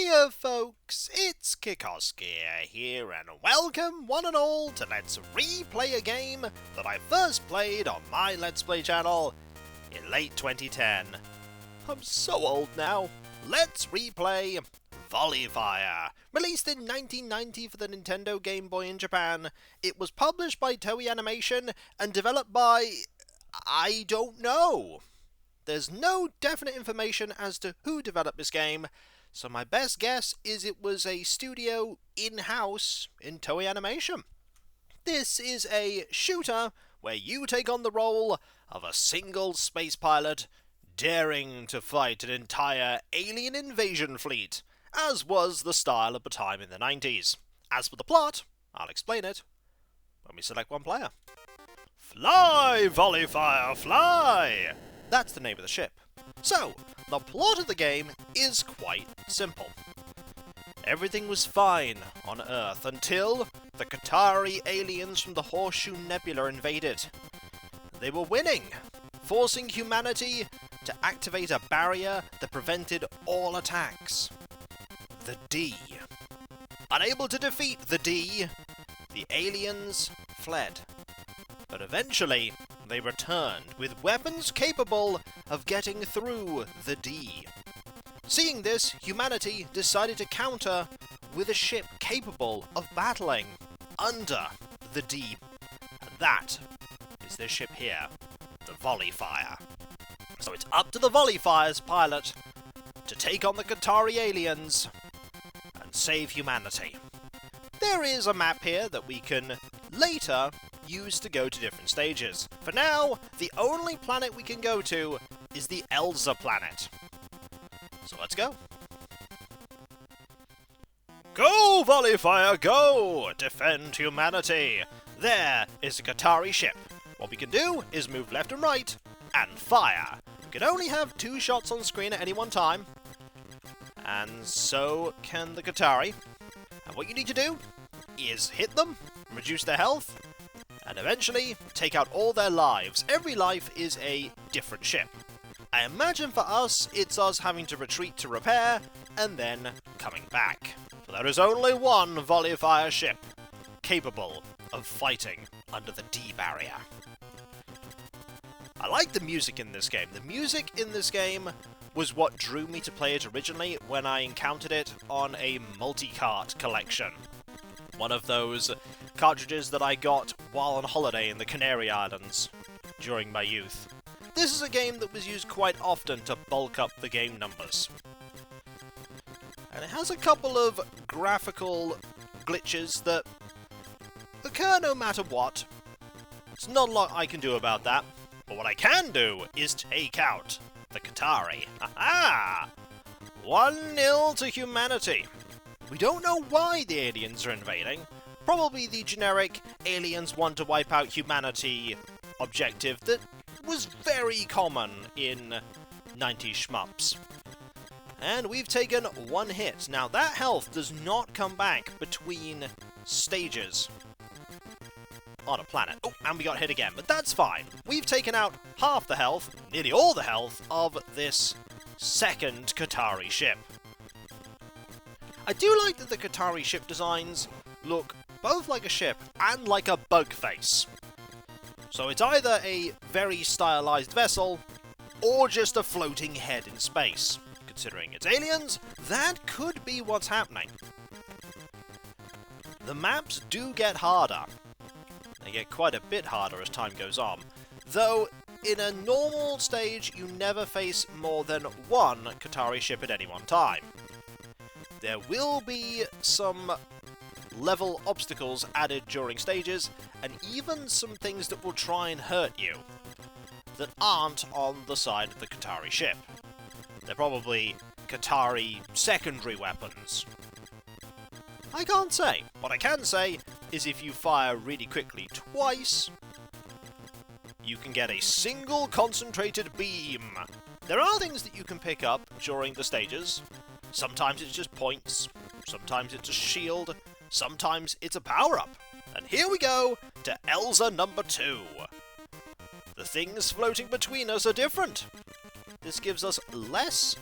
Hiya folks, it's Kikoskia here and welcome one and all to Let's Replay a game that I first played on my Let's Play channel in late 2010. I'm so old now. Let's replay Volleyfire. Released in 1990 for the Nintendo Game Boy in Japan, it was published by Toei Animation and developed by... I don't know. There's no definite information as to who developed this game, so my best guess is it was a studio in-house in Toei Animation. This is a shooter where you take on the role of a single space pilot daring to fight an entire alien invasion fleet, as was the style of the time in the 90s. As for the plot, I'll explain it when we select one player. Fly, Volleyfire, fly! That's the name of the ship. So, the plot of the game is quite simple. Everything was fine on Earth until the Qatari aliens from the Horseshoe Nebula invaded. They were winning, forcing humanity to activate a barrier that prevented all attacks. The D. Unable to defeat the D, the aliens fled. But eventually, they returned with weapons capable of getting through the D. Seeing this, humanity decided to counter with a ship capable of battling under the D. And that is this ship here, the Volleyfire. So it's up to the Volleyfire's pilot to take on the Qatari aliens and save humanity. There is a map here that we can later use to go to different stages. For now, the only planet we can go to is the Elza planet. So let's go. Go, Volleyfire, go! Defend humanity! There is a Qatari ship. What we can do is move left and right and fire. We can only have 2 shots on screen at any one time. And so can the Qatari. And what you need to do is hit them, reduce their health, and eventually take out all their lives. Every life is a different ship. I imagine for us, it's us having to retreat to repair, and then coming back. So there is only one Volleyfire ship capable of fighting under the D barrier. I like the music in this game. The music in this game was what drew me to play it originally when I encountered it on a multi-cart collection. One of those cartridges that I got while on holiday in the Canary Islands during my youth. This is a game that was used quite often to bulk up the game numbers. And it has a couple of graphical glitches that occur no matter what. It's not a lot I can do about that, but what I can do is take out the Qatari. Aha! 1-0 to humanity. We don't know why the aliens are invading. Probably the generic aliens want to wipe out humanity objective that was very common in 90s shmups. And we've taken 1 hit. Now that health does not come back between stages on a planet. Oh, and we got hit again, but that's fine. We've taken out half the health, nearly all the health, of this second Qatari ship. I do like that the Qatari ship designs look both like a ship and like a bug face. So it's either a very stylized vessel, or just a floating head in space. Considering it's aliens, that could be what's happening. The maps do get harder. They get quite a bit harder as time goes on. Though, in a normal stage, you never face more than 1 Qatari ship at any one time. There will be some level obstacles added during stages, and even some things that will try and hurt you that aren't on the side of the Qatari ship. They're probably Qatari secondary weapons. I can't say. What I can say is if you fire really quickly twice, you can get a single concentrated beam. There are things that you can pick up during the stages. Sometimes it's just points, sometimes it's a shield, sometimes it's a power-up. And here we go to Elza number 2. The things floating between us are different. This gives us less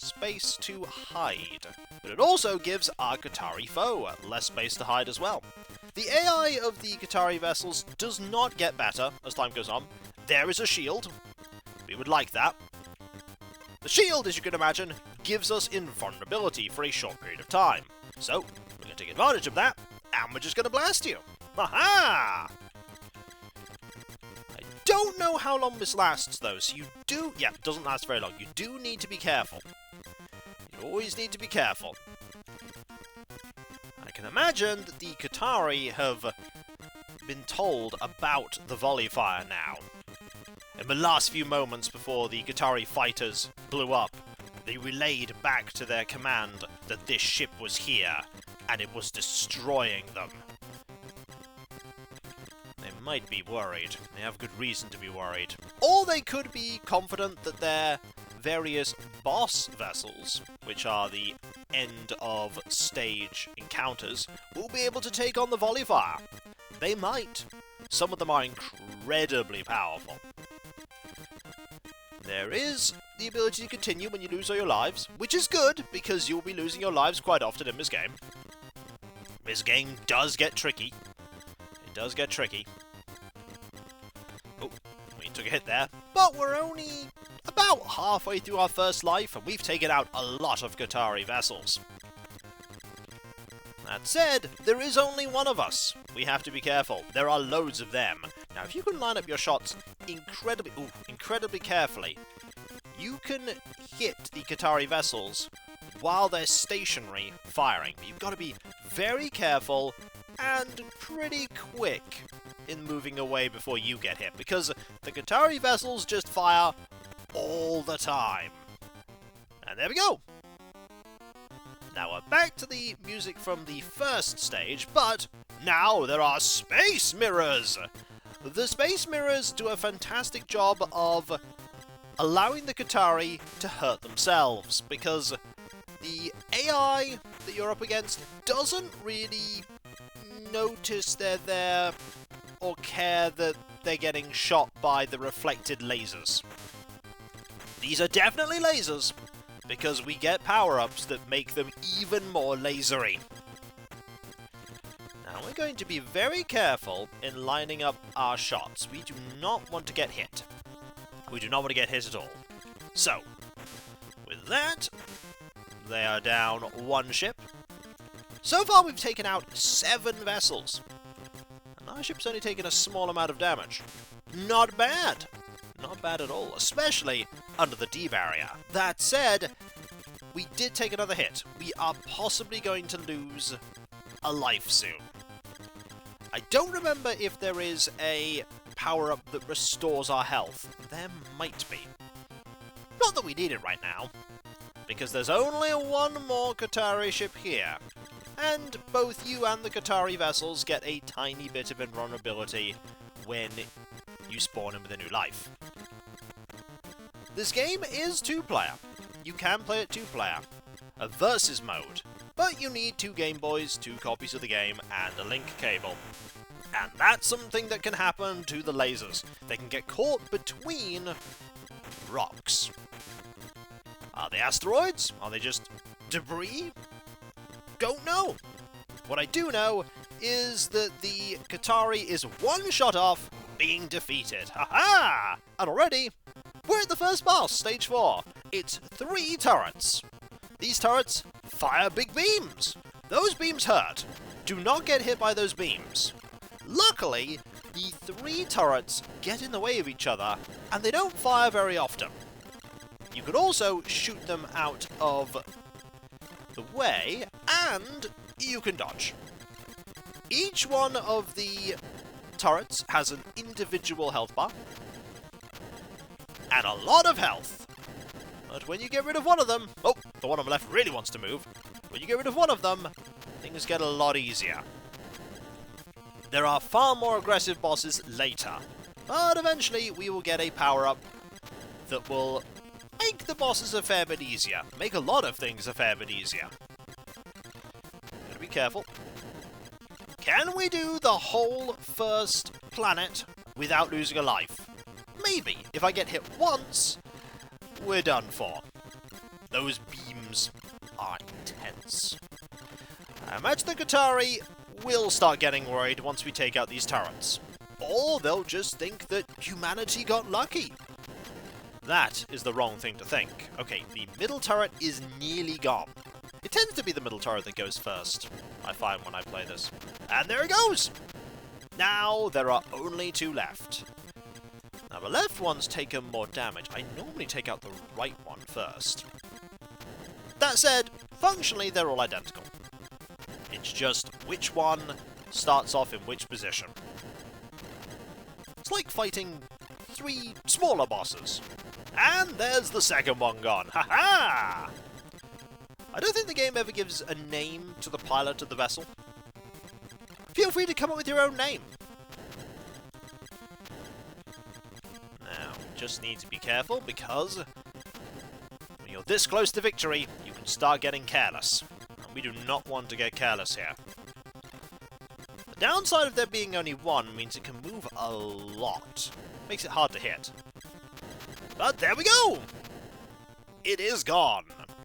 space to hide. But it also gives our Qatari foe less space to hide as well. The AI of the Qatari vessels does not get better as time goes on. There is a shield. We would like that. The shield, as you can imagine, gives us invulnerability for a short period of time. So, we're going to take advantage of that, and we're just going to blast you. Aha! I don't know how long this lasts, though, so you do... Yeah, it doesn't last very long. You do need to be careful. You always need to be careful. I can imagine that the Qatari have been told about the Volleyfire now. In the last few moments before the Qatari fighters blew up, they relayed back to their command that this ship was here, and it was destroying them. They might be worried. They have good reason to be worried. Or they could be confident that their various boss vessels, which are the end of stage encounters, will be able to take on the Volleyfire. They might. Some of them are incredibly powerful. There is the ability to continue when you lose all your lives, which is good, because you'll be losing your lives quite often in this game. This game does get tricky. It does get tricky. Oh, we took a hit there. But we're only about halfway through our first life, and we've taken out a lot of Qatari vessels. That said, there is only one of us. We have to be careful. There are loads of them. Now, if you can line up your shots incredibly carefully, you can hit the Qatari vessels while they're stationary firing. But you've got to be very careful and pretty quick in moving away before you get hit, because the Qatari vessels just fire all the time. And there we go! Now we're back to the music from the first stage, but now there are space mirrors! The space mirrors do a fantastic job of allowing the Qatari to hurt themselves, because the AI that you're up against doesn't really notice they're there or care that they're getting shot by the reflected lasers. These are definitely lasers, because we get power-ups that make them even more lasery. Now we're going to be very careful in lining up our shots. We do not want to get hit. We do not want to get hit at all. So, with that, they are down one ship. So far we've taken out 7 vessels. And our ship's only taken a small amount of damage. Not bad! Not bad at all, especially under the D barrier. That said, we did take another hit. We are possibly going to lose a life soon. I don't remember if there is a power-up that restores our health. There might be. Not that we need it right now, because there's only one more Qatari ship here, and both you and the Qatari vessels get a tiny bit of invulnerability when you spawn in with a new life. This game is 2-player. You can play it 2-player. A versus mode. But you need 2 Game Boys, 2 copies of the game, and a link cable. And that's something that can happen to the lasers. They can get caught between rocks. Are they asteroids? Are they just debris? Don't know. What I do know is that the Qatari is one shot off being defeated. Ha-ha! And already, we're at the first boss, stage 4. It's 3 turrets. These turrets fire big beams. Those beams hurt. Do not get hit by those beams. Luckily, the 3 turrets get in the way of each other, and they don't fire very often. You could also shoot them out of the way, and you can dodge. Each one of the turrets has an individual health bar, and a lot of health. But when you get rid of one of them... Oh, the one on the left really wants to move. When you get rid of one of them, things get a lot easier. There are far more aggressive bosses later, but eventually we will get a power-up that will make the bosses a fair bit easier. Make a lot of things a fair bit easier. Gotta be careful. Can we do the whole first planet without losing a life? Maybe. If I get hit once, we're done for. Those beams are intense. I imagine the Qatari will start getting worried once we take out these turrets. Or they'll just think that humanity got lucky. That is the wrong thing to think. Okay, the middle turret is nearly gone. It tends to be the middle turret that goes first, I find when I play this. And there it goes! Now there are only 2 left. Now the left one's taken more damage. I normally take out the right one first. That said, functionally they're all identical. It's just which one starts off in which position. It's like fighting 3 smaller bosses. And there's the second one gone. Ha-ha! I don't think the game ever gives a name to the pilot of the vessel. Feel free to come up with your own name. Now, just need to be careful because when you're this close to victory, you can start getting careless. And we do not want to get careless here. The downside of there being only 1 means it can move a lot. Makes it hard to hit. But there we go! It is gone.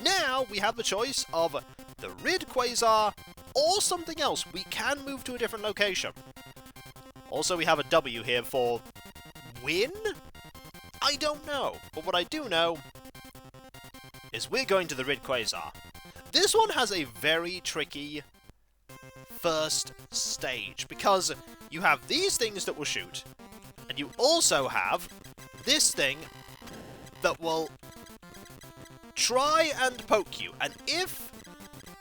Now we have the choice of the Ridquazar or something else. We can move to a different location. Also, we have a W here for win? I don't know. But what I do know is we're going to the Ridquazar. This one has a very tricky first stage because you have these things that will shoot, and you also have this thing that will try and poke you, and if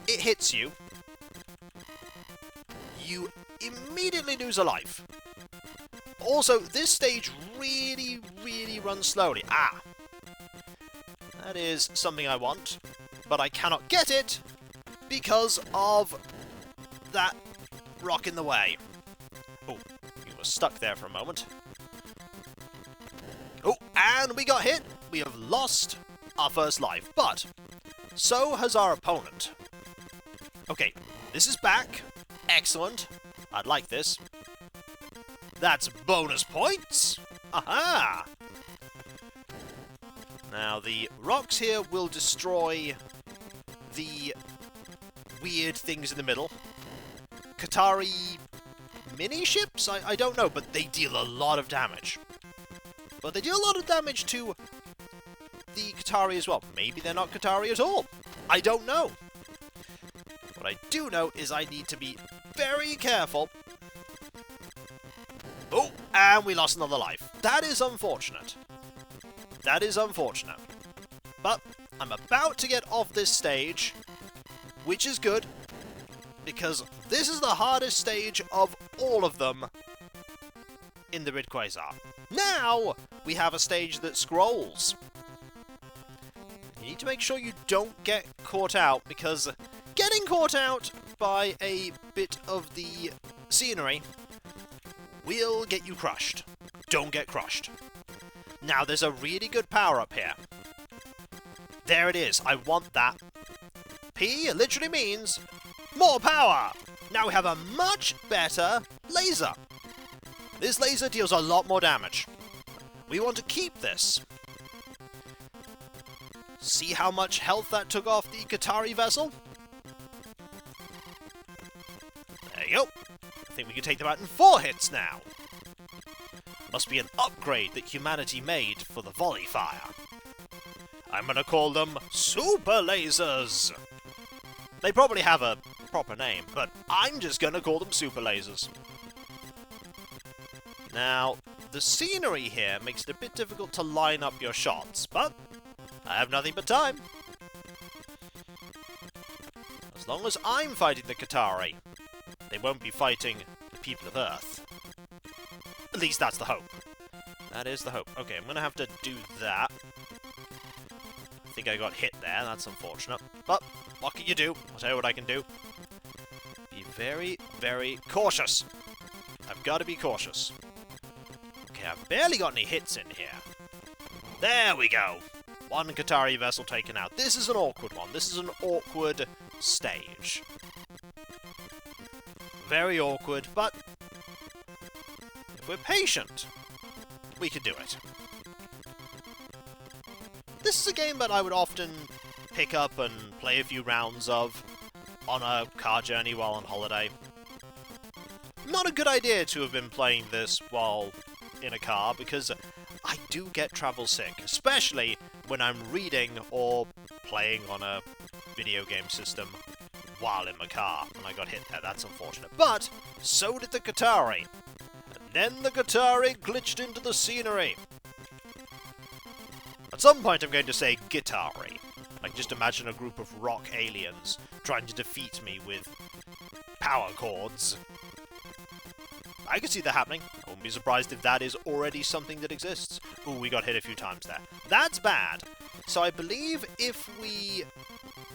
it hits you, you immediately lose a life. Also, this stage really, really runs slowly. Ah! That is something I want, but I cannot get it because of that rock in the way. Oh, you were stuck there for a moment. Oh, and we got hit! We have lost our first life, but so has our opponent. Okay, this is back. Excellent. I'd like this. That's bonus points! Aha! Now, the rocks here will destroy the weird things in the middle. Qatari mini-ships? I don't know, but they deal a lot of damage. But they deal a lot of damage to the Qatari as well. Maybe they're not Qatari at all. I don't know. What I do know is I need to be very careful. Oh, and we lost another life. That is unfortunate. That is unfortunate. But I'm about to get off this stage, which is good, because this is the hardest stage of all of them in the Ridquazar. Now, we have a stage that scrolls. You need to make sure you don't get caught out, because getting caught out by a bit of the scenery will get you crushed. Don't get crushed. Now, there's a really good power-up here. There it is. I want that. P literally means more power. Now we have a much better laser. This laser deals a lot more damage. We want to keep this. See how much health that took off the Qatari vessel? There you go. I think we can take them out in 4 hits now. Must be an upgrade that humanity made for the Volleyfire. I'm gonna call them Super Lasers. They probably have a proper name, but I'm just gonna call them Super Lasers. Now, the scenery here makes it a bit difficult to line up your shots, but I have nothing but time. As long as I'm fighting the Qatari, they won't be fighting the people of Earth. At least that's the hope. That is the hope. Okay, I'm gonna have to do that. I think I got hit there, that's unfortunate. But, what can you do? I'll tell you what I can do. Be very, very cautious. I've got to be cautious. Okay, I've barely got any hits in here. There we go! One Qatari vessel taken out. This is an awkward one. This is an awkward stage. Very awkward, but if we're patient, we can do it. This is a game that I would often pick up and play a few rounds of on a car journey while on holiday. Not a good idea to have been playing this while in a car, because I do get travel sick, especially when I'm reading or playing on a video game system while in my car, and I got hit there. That's unfortunate. But so did the Qatari. And then the Qatari glitched into the scenery. At some point I'm going to say Guitari. Like, just imagine a group of rock aliens trying to defeat me with power chords. I could see that happening. I wouldn't be surprised if that is already something that exists. Ooh, we got hit a few times there. That's bad. So I believe if we...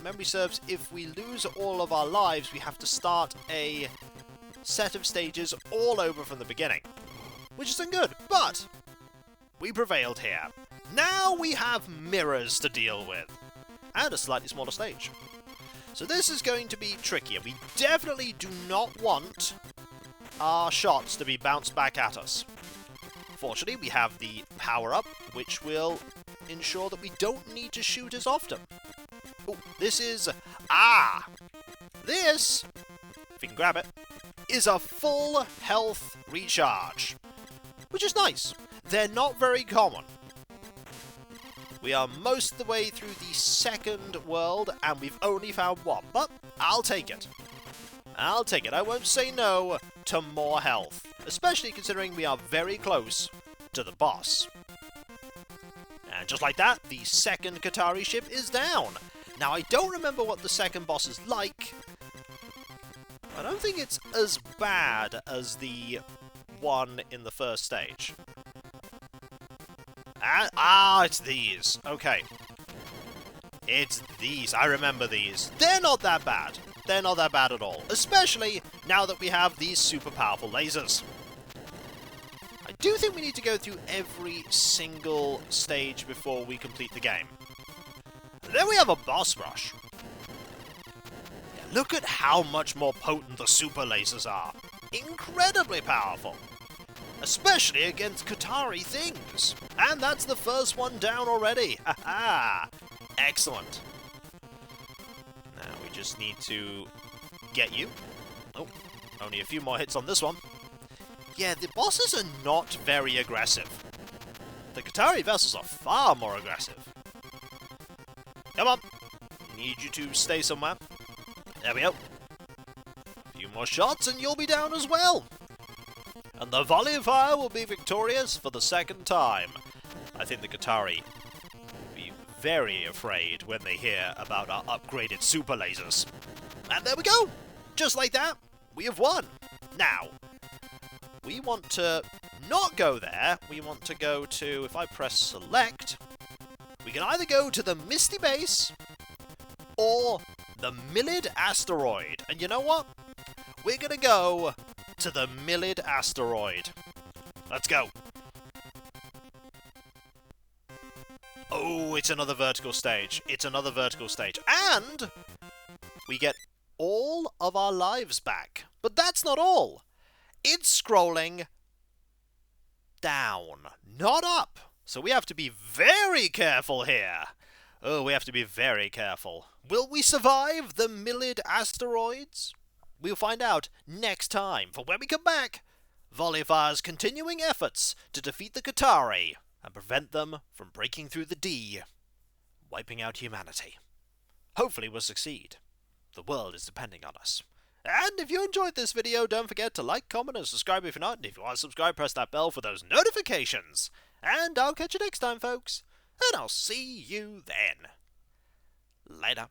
memory serves, if we lose all of our lives, we have to start a set of stages all over from the beginning. Which isn't good, but we prevailed here. Now we have mirrors to deal with. And a slightly smaller stage. So this is going to be trickier. We definitely do not want our shots to be bounced back at us. Fortunately, we have the power-up, which will ensure that we don't need to shoot as often. Oh, this is... This, if we can grab it, is a full health recharge. Which is nice. They're not very common. We are most of the way through the second world, and we've only found one. But I'll take it. I'll take it. I won't say no to more health. Especially considering we are very close to the boss. And just like that, the second Qatari ship is down. Now, I don't remember what the second boss is like. I don't think it's as bad as the one in the first stage. It's these. Okay. It's these. I remember these. They're not that bad. They're not that bad at all. Especially now that we have these super powerful lasers. I do think we need to go through every single stage before we complete the game. Then we have a boss rush. Look at how much more potent the super lasers are. Incredibly powerful. Especially against Qatari things. And that's the first one down already. Haha. Excellent. Now we just need to get you. Oh, only a few more hits on this one. Yeah, the bosses are not very aggressive. The Qatari vessels are far more aggressive. Come on. Need you to stay somewhere. There we go. A few more shots and you'll be down as well. And the Volleyfire will be victorious for the second time. I think the Qatari will be very afraid when they hear about our upgraded super lasers. And there we go! Just like that, we have won! Now, we want to not go there. We want to go to, if I press select, we can either go to the Misty Base or the Millid asteroid. And you know what? We're going to go to the Millid asteroid. Let's go. Oh, it's another vertical stage. It's another vertical stage. And we get all of our lives back. But that's not all. It's scrolling down, not up. So we have to be very careful here. Oh, we have to be very careful. Will we survive the Millid asteroids? We'll find out next time, for when we come back, Volleyfire's continuing efforts to defeat the Qatari and prevent them from breaking through the D, wiping out humanity. Hopefully we'll succeed. The world is depending on us. And if you enjoyed this video, don't forget to like, comment, and subscribe if you're not. And if you want to subscribe, press that bell for those notifications. And I'll catch you next time, folks. And I'll see you then. Later.